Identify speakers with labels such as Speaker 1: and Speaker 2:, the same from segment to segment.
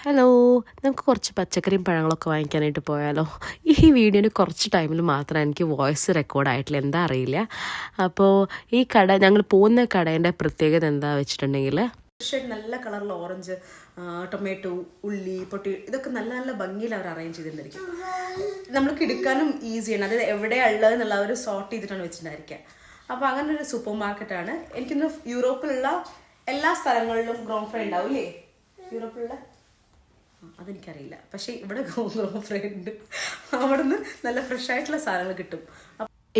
Speaker 1: Hello, നമുക്ക് കുറച്ച് പച്ചക്കറിയും പഴങ്ങളൊക്കെ വാങ്ങിക്കാനായിട്ട് പോയാലോ? ഈ വീഡിയോന് കുറച്ച് ടൈമിൽ മാത്രമേ എനിക്ക് വോയിസ് റെക്കോർഡായിട്ടില്ല, എന്താ അറിയില്ല. അപ്പോൾ ഈ കട, ഞങ്ങൾ പോകുന്ന കടേൻ്റെ പ്രത്യേകത എന്താ വെച്ചിട്ടുണ്ടെങ്കിൽ, നല്ല കളറിൽ ഓറഞ്ച്, ടൊമാറ്റോ, ഉള്ളി, പൊട്ടി, ഇതൊക്കെ നല്ല നല്ല ഭംഗിയിൽ അവർ അറേഞ്ച് ചെയ്തിട്ടുണ്ടായിരിക്കും. നമ്മൾക്ക് എടുക്കാനും ഈസിയാണ്, അതായത് എവിടെയാണ് ഉള്ളത് എന്നുള്ള അവർ സോർട്ട് ചെയ്തിട്ടാണ് വെച്ചിട്ടുണ്ടായിരിക്കുക. അപ്പോൾ അങ്ങനെ ഒരു സൂപ്പർ മാർക്കറ്റാണ്. എനിക്കിന്ന് യൂറോപ്പിലുള്ള എല്ലാ സ്ഥലങ്ങളിലും ഗ്രോൺ ഫ്രൈ ഉണ്ടാവില്ലേ? യൂറോപ്പിലുള്ള അതെനിക്കറിയില്ല, പക്ഷേ ഇവിടെ ഗ്രോൺ ഫ്രൈ ഉണ്ട്. അവിടെ നിന്ന് നല്ല ഫ്രഷ് ആയിട്ടുള്ള സാധനങ്ങൾ കിട്ടും.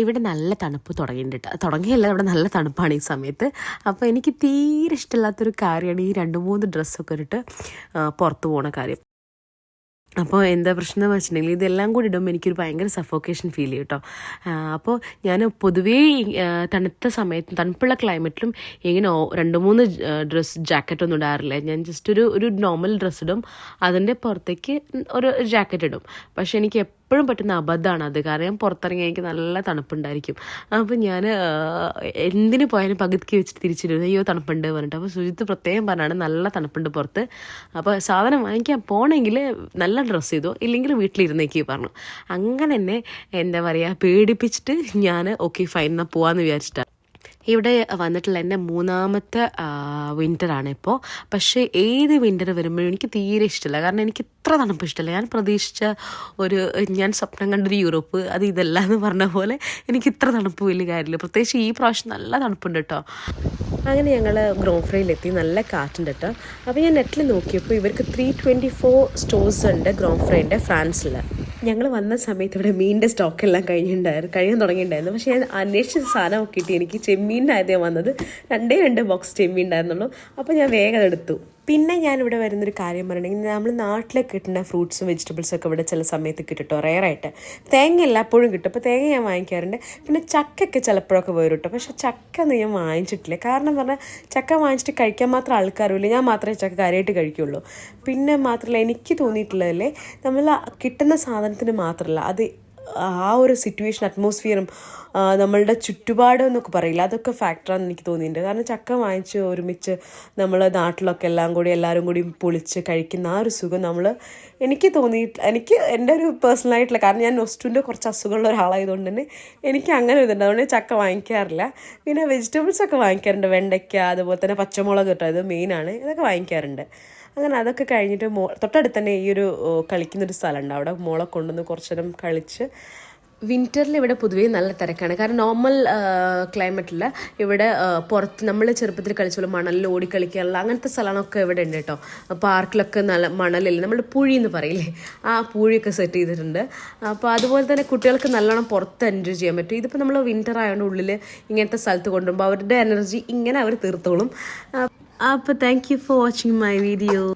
Speaker 1: ഇവിടെ നല്ല തണുപ്പ് തുടങ്ങിയിട്ടുണ്ട്. തുടങ്ങിയല്ല, ഇവിടെ നല്ല തണുപ്പാണ് ഈ സമയത്ത്. അപ്പോൾ എനിക്ക് തീരെ ഇഷ്ടമില്ലാത്തൊരു കാര്യമാണ് ഈ 2-3 ഡ്രസ്സൊക്കെ ഇട്ടിട്ട് പുറത്ത് പോകുന്ന കാര്യം. അപ്പോൾ എന്താ പ്രശ്നം എന്ന് വെച്ചിട്ടുണ്ടെങ്കിൽ ഇതെല്ലാം കൂടി ഇടുമ്പോൾ എനിക്കൊരു ഭയങ്കര സഫോക്കേഷൻ ഫീൽ ചെയ്യും കേട്ടോ. അപ്പോൾ ഞാൻ പൊതുവേ തണുത്ത സമയത്ത്, തണുപ്പുള്ള ക്ലൈമറ്റിലും ഇങ്ങനെ 2-3 ജാക്കറ്റൊന്നും ഇടാറില്ല. ഞാൻ ജസ്റ്റ് ഒരു നോർമൽ ഡ്രസ്സ് ഇടും, അതിൻ്റെ പുറത്തേക്ക് ഒരു ജാക്കറ്റ് ഇടും. പക്ഷേ എനിക്ക് എപ്പോഴും പറ്റുന്ന അബദ്ധമാണ് അത്. കാരണം ഞാൻ പുറത്തിറങ്ങി എനിക്ക് നല്ല തണുപ്പുണ്ടായിരിക്കും. അപ്പോൾ ഞാൻ എന്തിനു പോയാലും പകുതിക്ക് വെച്ചിട്ട് തിരിച്ചിടും, അയ്യോ തണുപ്പുണ്ട് പറഞ്ഞിട്ട്. അപ്പോൾ സുജിത്ത് പ്രത്യേകം പറഞ്ഞാണ് നല്ല തണുപ്പുണ്ട് പുറത്ത്, അപ്പോൾ സാധനം വാങ്ങിക്കാൻ പോകണമെങ്കിൽ നല്ല ഡ്രസ്സ് ചെയ്തോ, ഇല്ലെങ്കിൽ വീട്ടിലിരുന്നേക്ക് പറഞ്ഞു. അങ്ങനെ തന്നെ എന്താ പറയുക, പേടിപ്പിച്ചിട്ട് ഞാൻ ഓക്കെ ഫൈൻ എന്നാൽ പോവാമെന്ന് വിചാരിച്ചിട്ടാണ്. ഇവിടെ വന്നിട്ടുള്ള എൻ്റെ 3ാമത്തെ വിൻ്ററാണ് ഇപ്പോൾ. പക്ഷേ ഏത് വിൻ്റർ വരുമ്പോഴും എനിക്ക് തീരെ ഇഷ്ടമില്ല, കാരണം എനിക്ക് ഇത്ര തണുപ്പ് ഇഷ്ടമില്ല. ഞാൻ പ്രതീക്ഷിച്ച ഞാൻ സ്വപ്നം കണ്ടൊരു യൂറോപ്പ് അത് ഇതല്ല എന്ന് പറഞ്ഞ പോലെ എനിക്ക് ഇത്ര തണുപ്പ് വലിയ കാര്യമില്ല. പ്രത്യേകിച്ച് ഈ പ്രാവശ്യം നല്ല തണുപ്പുണ്ട് കേട്ടോ. അങ്ങനെ ഞങ്ങൾ ഗ്രോൺ ഫ്രൈയിലെത്തി, നല്ല കാറ്റുണ്ട് കേട്ടോ. അപ്പോൾ ഞാൻ നെറ്റിൽ നോക്കിയപ്പോൾ ഇവർക്ക് 324 സ്റ്റോഴ്സ് ഉണ്ട് ഗ്രോൺ ഫ്രൈൻ്റെ ഫ്രാൻസിൽ. ഞങ്ങൾ വന്ന സമയത്ത് ഇവിടെ മീനിൻ്റെ സ്റ്റോക്കെല്ലാം കഴിയാൻ തുടങ്ങിയിട്ടുണ്ടായിരുന്നു. പക്ഷേ ഞാൻ അന്വേഷിച്ച സാധനം കിട്ടി. എനിക്ക് ചെമ്മീൻ്റെ ആദ്യം വന്നത് 2 ബോക്സ് ചെമ്മീൻ ഉണ്ടായിരുന്നുള്ളൂ. അപ്പോൾ ഞാൻ വേഗം എടുത്തു. പിന്നെ ഞാനിവിടെ വരുന്നൊരു കാര്യം പറഞ്ഞിട്ടുണ്ടെങ്കിൽ, നമ്മൾ നാട്ടിലേക്ക് കിട്ടുന്ന ഫ്രൂട്ട്സും വെജിറ്റബിൾസൊക്കെ ഇവിടെ ചില സമയത്ത് കിട്ടും റെയറായിട്ട്. തേങ്ങ എല്ലായ്പ്പോഴും കിട്ടും, അപ്പോൾ തേങ്ങ ഞാൻ വാങ്ങിക്കാറുണ്ട്. പിന്നെ ചക്കയൊക്കെ ചിലപ്പോഴൊക്കെ വരും കേട്ടോ. പക്ഷേ ചക്ക ഒന്നും ഞാൻ വാങ്ങിച്ചിട്ടില്ല. കാരണം പറഞ്ഞാൽ ചക്ക വാങ്ങിച്ചിട്ട് കഴിക്കാൻ മാത്രം ആൾക്കാരുമില്ല, ഞാൻ മാത്രമേ ചക്ക കാര്യമായിട്ട് കഴിക്കുള്ളൂ. പിന്നെ മാത്രമല്ല, എനിക്ക് തോന്നിയിട്ടുള്ളതല്ലേ, നമ്മൾ കിട്ടുന്ന സാധനത്തിന് മാത്രമല്ല, അത് ആ ഒരു സിറ്റുവേഷൻ, അറ്റ്മോസ്ഫിയറും നമ്മളുടെ ചുറ്റുപാടും എന്നൊക്കെ പറയില്ല, അതൊക്കെ ഫാക്ടറാണെന്ന് എനിക്ക് തോന്നിയിട്ടുണ്ട്. കാരണം ചക്ക വാങ്ങിച്ച് ഒരുമിച്ച് നമ്മൾ നാട്ടിലൊക്കെ എല്ലാവരും കൂടി പൊളിച്ച് കഴിക്കുന്ന ആ ഒരു സുഖം എനിക്ക് എൻ്റെ ഒരു പേഴ്സണലായിട്ടുള്ള, കാരണം ഞാൻ നൊസ്റ്റുൻ്റെ കുറച്ച് അസുഖമുള്ള ഒരാളായതുകൊണ്ട് തന്നെ എനിക്ക് അങ്ങനെ ഇതുണ്ട്. അതുകൊണ്ട് ചക്ക വാങ്ങിക്കാറില്ല. പിന്നെ വെജിറ്റബിൾസൊക്കെ വാങ്ങിക്കാറുണ്ട്, വെണ്ടയ്ക്ക, അതുപോലെ തന്നെ പച്ചമുളക് കേട്ടോ, ഇത് മെയിനാണ്, ഇതൊക്കെ വാങ്ങിക്കാറുണ്ട്. അങ്ങനെ അതൊക്കെ കഴിഞ്ഞിട്ട് തൊട്ടടുത്ത് തന്നെ ഈ ഒരു കളിക്കുന്നൊരു സ്ഥലമുണ്ട്, അവിടെ മോളെ കൊണ്ടുവന്ന് കുറച്ച് നേരം കളിച്ച്. വിൻ്ററിൽ ഇവിടെ പൊതുവേ നല്ല തിരക്കാണ്, കാരണം നോർമൽ ക്ലൈമറ്റിൽ ഇവിടെ പുറത്ത് നമ്മൾ ചെറുപ്പത്തിൽ കളിച്ച പോലെ മണലിൽ ഓടിക്കളിക്കാനുള്ള അങ്ങനത്തെ സ്ഥലങ്ങളൊക്കെ ഇവിടെ ഉണ്ട് കേട്ടോ. പാർക്കിലൊക്കെ നല്ല മണലില്ല, നമ്മൾ പൂഴി എന്ന് പറയില്ലേ, ആ പൂഴിയൊക്കെ സെറ്റ് ചെയ്തിട്ടുണ്ട്. അപ്പോൾ അതുപോലെ തന്നെ കുട്ടികൾക്ക് നല്ലോണം പുറത്ത് എൻജോയ് ചെയ്യാൻ പറ്റും. ഇതിപ്പോൾ നമ്മൾ വിൻ്റർ ആയതുകൊണ്ട് ഉള്ളിൽ ഇങ്ങനത്തെ സ്ഥലത്ത് കൊണ്ടുപോകുമ്പോൾ അവരുടെ എനർജി ഇങ്ങനെ അവർ തീർത്തോളും. അപ്പോൾ thank you for watching my video.